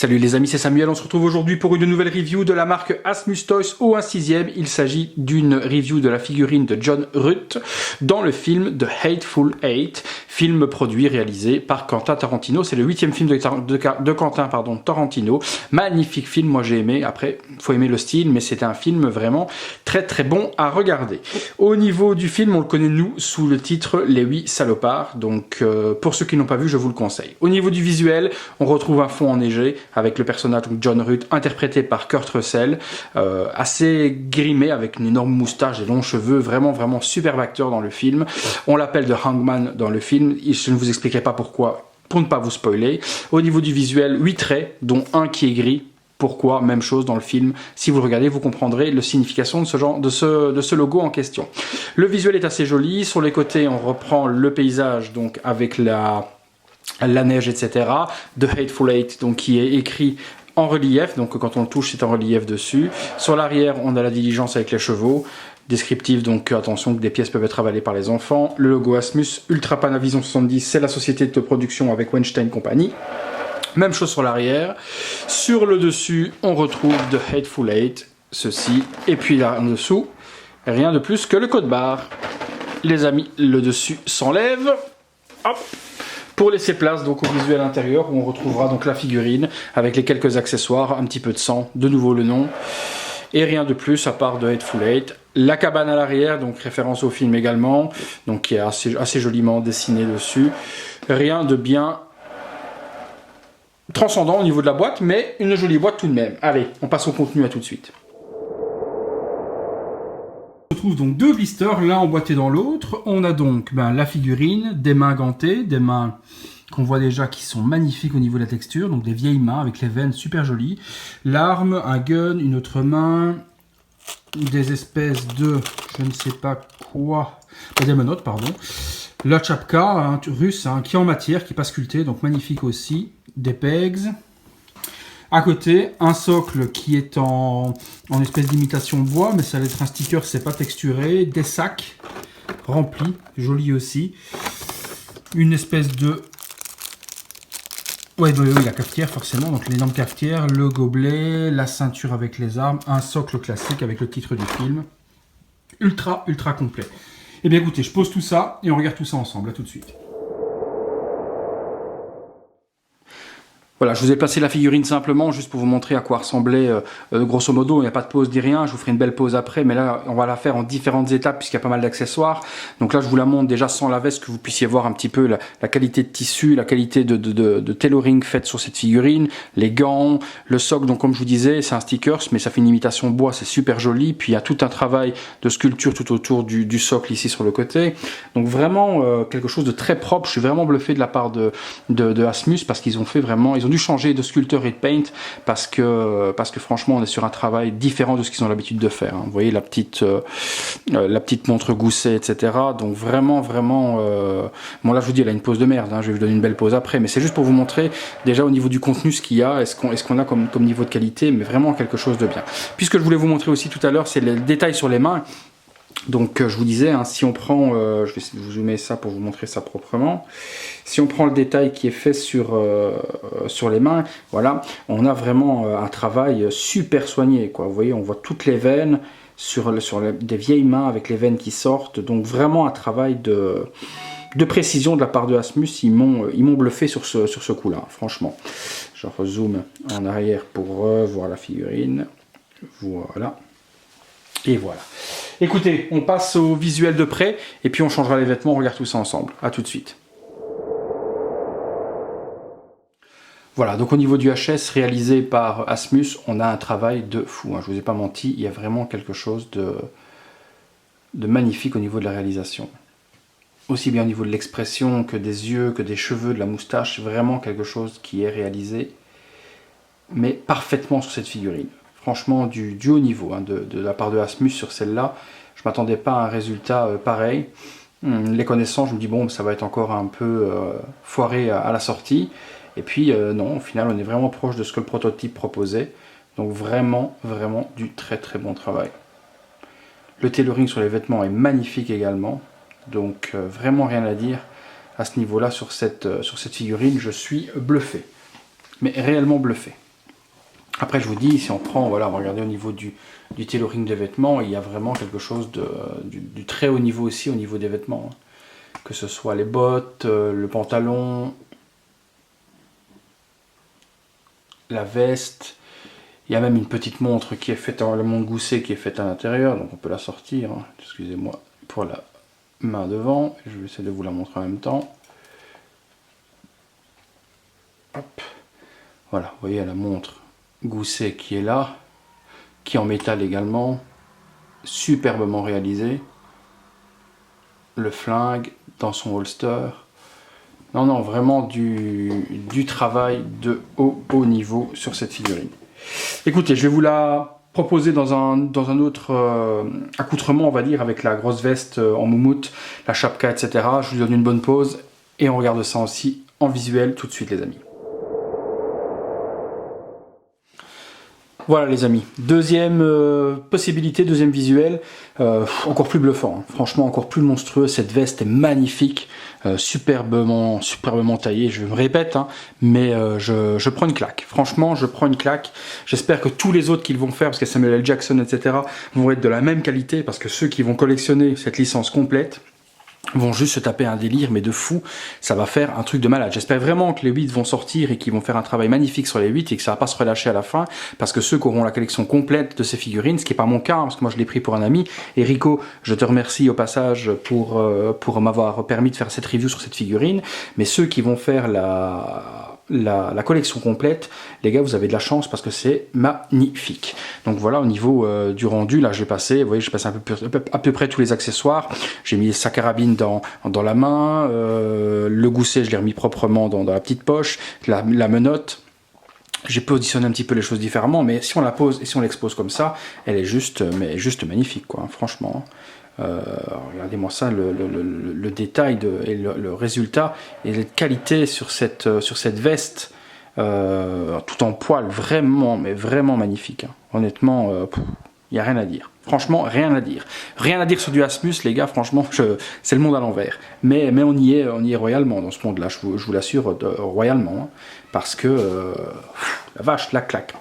Salut les amis, c'est Samuel, on se retrouve aujourd'hui pour une nouvelle review de la marque Asmus Toys au 1/6. Il s'agit d'une review de la figurine de John Ruth dans le film The Hateful Eight, film produit, réalisé par Quentin Tarantino. C'est le 8e film de Quentin Tarantino. Magnifique film, moi j'ai aimé. Après, faut aimer le style, mais c'était un film vraiment très très bon à regarder. Au niveau du film, on le connaît nous sous le titre Les 8 salopards. Donc pour ceux qui n'ont pas vu, je vous le conseille. Au niveau du visuel, on retrouve un fond enneigé avec le personnage de John Ruth interprété par Kurt Russell, assez grimé avec une énorme moustache et longs cheveux, vraiment superbe acteur dans le film. On l'appelle The Hangman dans le film, je ne vous expliquerai pas pourquoi pour ne pas vous spoiler. Au niveau du visuel, 8 traits dont un qui est gris. Pourquoi? Même chose dans le film. Si vous le regardez, vous comprendrez la signification de ce logo en question. Le visuel est assez joli. Sur les côtés, on reprend le paysage donc avec la neige, etc. The Hateful Eight, donc qui est écrit en relief, donc quand on le touche, c'est en relief dessus. Sur l'arrière, on a la diligence avec les chevaux. Descriptif, donc attention que des pièces peuvent être avalées par les enfants. Le logo Asmus, Ultra Panavision 70, c'est la société de production avec Weinstein Company. Même chose sur l'arrière. Sur le dessus, on retrouve The Hateful Eight, ceci. Et puis là en dessous, rien de plus que le code barre. Les amis, le dessus s'enlève. Hop, pour laisser place donc au visuel intérieur où on retrouvera donc la figurine avec les quelques accessoires, un petit peu de sang, de nouveau le nom. Et rien de plus à part de Hateful Eight. La cabane à l'arrière, donc référence au film également, donc qui est assez joliment dessiné dessus. Rien de bien transcendant au niveau de la boîte, mais une jolie boîte tout de même. Allez, on passe au contenu, à tout de suite. On retrouve donc deux blisters, l'un emboîté dans l'autre. On a donc la figurine, des mains gantées, des mains qu'on voit déjà qui sont magnifiques au niveau de la texture, donc des vieilles mains avec les veines super jolies. L'arme, un gun, une autre main, des espèces de, je ne sais pas quoi, des menottes, pardon. La tchapka russe qui est en matière, qui n'est pas sculptée, donc magnifique aussi. Des pegs. À côté, un socle qui est en espèce d'imitation bois, mais ça va être un sticker, c'est pas texturé. Des sacs remplis, joli aussi. Une espèce de... Oui, la cafetière forcément, donc l'énorme cafetière, le gobelet, la ceinture avec les armes, un socle classique avec le titre du film. Ultra complet. Eh bien écoutez, je pose tout ça et on regarde tout ça ensemble, à tout de suite. Voilà, je vous ai placé la figurine simplement, juste pour vous montrer à quoi ressemblait grosso modo. Il n'y a pas de pause ni rien, je vous ferai une belle pause après, mais là, on va la faire en différentes étapes puisqu'il y a pas mal d'accessoires. Donc là, je vous la montre déjà sans la veste, que vous puissiez voir un petit peu la qualité de tissu, la qualité de tailoring faite sur cette figurine, les gants, le socle. Donc comme je vous disais, c'est un stickers, mais ça fait une imitation bois, c'est super joli. Puis il y a tout un travail de sculpture tout autour du socle ici sur le côté. Donc vraiment quelque chose de très propre. Je suis vraiment bluffé de la part de Asmus parce qu'ils ont fait vraiment... Ils ont dû changer de sculpteur et de paint parce que franchement on est sur un travail différent de ce qu'ils ont l'habitude de faire. Vous voyez la petite montre gousset, etc. Donc vraiment bon là je vous dis, elle a une pose de merde, je vais vous donner une belle pose après, mais c'est juste pour vous montrer déjà au niveau du contenu ce qu'il y a, est-ce qu'on a comme niveau de qualité, mais vraiment quelque chose de bien. Puisque je voulais vous montrer aussi tout à l'heure, c'est les détails sur les mains. Donc je vous disais, si on prend, je vais essayer de vous zoomer ça pour vous montrer ça proprement. Si on prend le détail qui est fait sur les mains, voilà, on a vraiment un travail super soigné, quoi. Vous voyez, on voit toutes les veines sur des vieilles mains avec les veines qui sortent. Donc vraiment un travail de précision de la part de Asmus. Ils m'ont bluffé sur ce coup-là, franchement. Je rezoome en arrière pour revoir la figurine. Voilà. Et voilà. Écoutez, on passe au visuel de près, et puis on changera les vêtements, on regarde tout ça ensemble. A tout de suite. Voilà, donc au niveau du HS réalisé par Asmus, on a un travail de fou. Je ne vous ai pas menti, il y a vraiment quelque chose de magnifique au niveau de la réalisation. Aussi bien au niveau de l'expression, que des yeux, que des cheveux, de la moustache, vraiment quelque chose qui est réalisé, mais parfaitement sur cette figurine. Franchement, du haut niveau de la part de Asmus sur celle-là. Je ne m'attendais pas à un résultat pareil. Les connaissants, je me dis bon, ça va être encore un peu foiré à la sortie. Et puis non, au final, on est vraiment proche de ce que le prototype proposait. Donc vraiment du très bon travail. Le tailoring sur les vêtements est magnifique également. Donc vraiment rien à dire à ce niveau-là sur cette figurine. Je suis bluffé. Mais réellement bluffé. Après, je vous dis, si on prend, voilà, on va regarder au niveau du tailoring des vêtements, il y a vraiment quelque chose du très haut niveau aussi au niveau des vêtements. Hein. Que ce soit les bottes, le pantalon, la veste. Il y a même une petite montre qui est faite, le montre Gousset qui est faite à l'intérieur, donc on peut la sortir. Hein. Excusez-moi pour la main devant, je vais essayer de vous la montrer en même temps. Hop. Voilà, vous voyez la montre Gousset qui est là, qui est en métal également, superbement réalisé. Le flingue dans son holster. Non, non, vraiment du travail de haut niveau sur cette figurine. Écoutez, je vais vous la proposer dans un autre accoutrement, on va dire, avec la grosse veste en moumoute, la chapka, etc. Je vous donne une bonne pause et on regarde ça aussi en visuel tout de suite, les amis. Voilà les amis, deuxième possibilité, deuxième visuel, encore plus bluffant, hein. Franchement encore plus monstrueux, cette veste est magnifique, superbement taillée, je me répète, hein, mais je prends une claque, franchement je prends une claque, j'espère que tous les autres qu'ils vont faire, parce que Samuel L. Jackson, etc., vont être de la même qualité, parce que ceux qui vont collectionner cette licence complète, vont juste se taper un délire mais de fou, ça va faire un truc de malade. J'espère vraiment que les 8 vont sortir et qu'ils vont faire un travail magnifique sur les 8 et que ça va pas se relâcher à la fin, parce que ceux qui auront la collection complète de ces figurines, ce qui n'est pas mon cas, hein, parce que moi je l'ai pris pour un ami, et Rico, je te remercie au passage pour m'avoir permis de faire cette review sur cette figurine, mais ceux qui vont faire la collection complète, les gars, vous avez de la chance parce que c'est magnifique. Donc voilà, au niveau du rendu, là, j'ai passé, vous voyez, j'ai passé à peu près tous les accessoires. J'ai mis sa carabine dans la main, le gousset, je l'ai remis proprement dans la petite poche, la menotte. J'ai positionné un petit peu les choses différemment, mais si on la pose et si on l'expose comme ça, elle est juste magnifique, quoi, franchement. Regardez-moi ça, le détail et le résultat et la qualité sur cette veste, tout en poil, vraiment, mais vraiment magnifique. Hein. Honnêtement, il n'y a rien à dire. Franchement, rien à dire. Rien à dire sur du Asmus, les gars, franchement, c'est le monde à l'envers. Mais on y est royalement dans ce monde-là, je vous l'assure, royalement. Hein, parce que, la vache, la claque.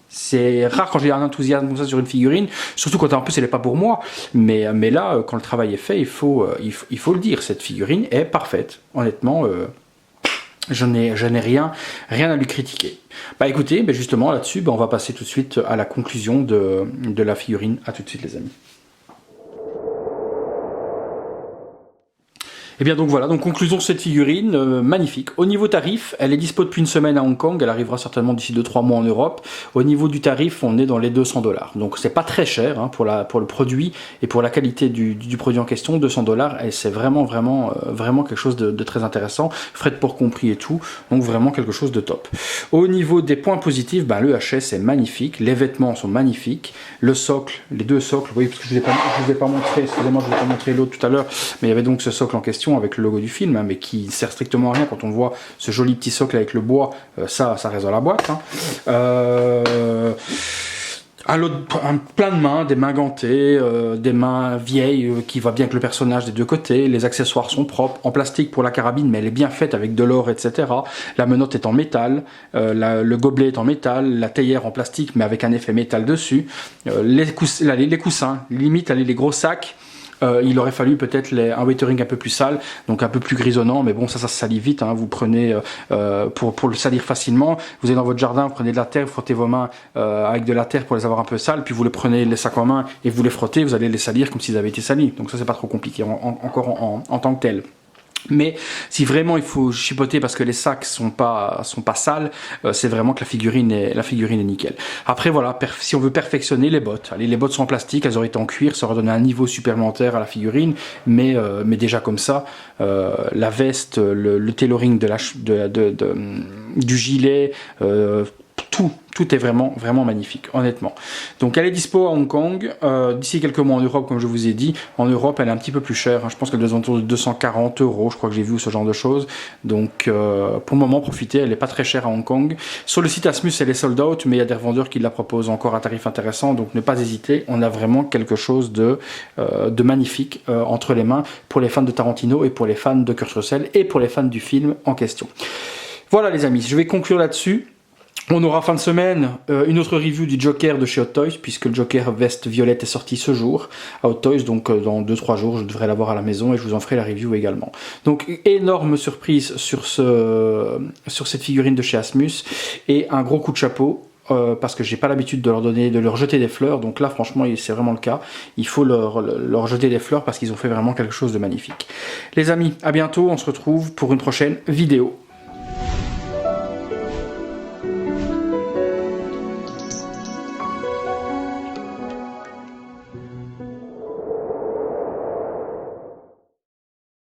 C'est rare quand j'ai un enthousiasme comme ça sur une figurine, surtout quand en plus elle n'est pas pour moi. Mais là, quand le travail est fait, il faut le dire, cette figurine est parfaite. Honnêtement, je n'ai rien à lui critiquer. Bah écoutez, justement là-dessus, on va passer tout de suite à la conclusion de la figurine. À tout de suite les amis. Et bien donc voilà, donc conclusion de cette figurine, magnifique. Au niveau tarif, elle est dispo depuis une semaine à Hong Kong, elle arrivera certainement d'ici 2-3 mois en Europe. Au niveau du tarif, on est dans les 200 $. Donc c'est pas très cher hein, pour le produit et pour la qualité du produit en question, 200 $, et c'est vraiment quelque chose de très intéressant, frais de port compris et tout, donc vraiment quelque chose de top. Au niveau des points positifs, le HS est magnifique, les vêtements sont magnifiques, le socle, les deux socles, vous voyez, parce que je ne vous ai pas montré, excusez-moi, je vous ai pas montré l'autre tout à l'heure, mais il y avait donc ce socle en question avec le logo du film, hein, mais qui sert strictement à rien quand on voit ce joli petit socle avec le bois, ça reste dans la boîte. Hein. Plein de mains, des mains gantées, des mains vieilles qui va bien avec le personnage des deux côtés, les accessoires sont propres, en plastique pour la carabine, mais elle est bien faite avec de l'or, etc. La menotte est en métal, le gobelet est en métal, la théière en plastique, mais avec un effet métal dessus, les coussins, limite les gros sacs. Il aurait fallu peut-être un weathering un peu plus sale, donc un peu plus grisonnant, mais bon, ça se salit vite, hein. Vous prenez, pour le salir facilement, vous allez dans votre jardin, vous prenez de la terre, vous frottez vos mains avec de la terre pour les avoir un peu sales, puis vous les prenez les sacs en main et vous les frottez, vous allez les salir comme s'ils avaient été salis, donc ça c'est pas trop compliqué encore en tant que tel. Mais si vraiment il faut chipoter parce que les sacs sont pas sales, c'est vraiment que la figurine est nickel. Après voilà, si on veut perfectionner les bottes, allez, les bottes sont en plastique, elles auraient été en cuir, ça aurait donné un niveau supplémentaire à la figurine, mais déjà comme ça, la veste, le tailoring du gilet, tout est vraiment magnifique, honnêtement. Donc elle est dispo à Hong Kong, d'ici quelques mois en Europe, comme je vous ai dit. En Europe, elle est un petit peu plus chère, hein. Je pense qu'elle doit être autour de 240 €, je crois que j'ai vu ce genre de choses. Donc pour le moment, profitez, elle n'est pas très chère à Hong Kong. Sur le site Asmus, elle est sold out, mais il y a des revendeurs qui la proposent encore à tarif intéressant, donc ne pas hésiter, on a vraiment quelque chose de magnifique entre les mains pour les fans de Tarantino et pour les fans de Kurt Russell et pour les fans du film en question. Voilà les amis, je vais conclure là-dessus. On aura fin de semaine une autre review du Joker de chez Hot Toys, puisque le Joker veste violette est sorti ce jour à Hot Toys, donc dans 2-3 jours je devrais l'avoir à la maison et je vous en ferai la review également. Donc énorme surprise sur cette figurine de chez Asmus, et un gros coup de chapeau. Parce que j'ai pas l'habitude de leur jeter des fleurs, donc là franchement c'est vraiment le cas, il faut leur jeter des fleurs parce qu'ils ont fait vraiment quelque chose de magnifique. Les amis, à bientôt, on se retrouve pour une prochaine vidéo.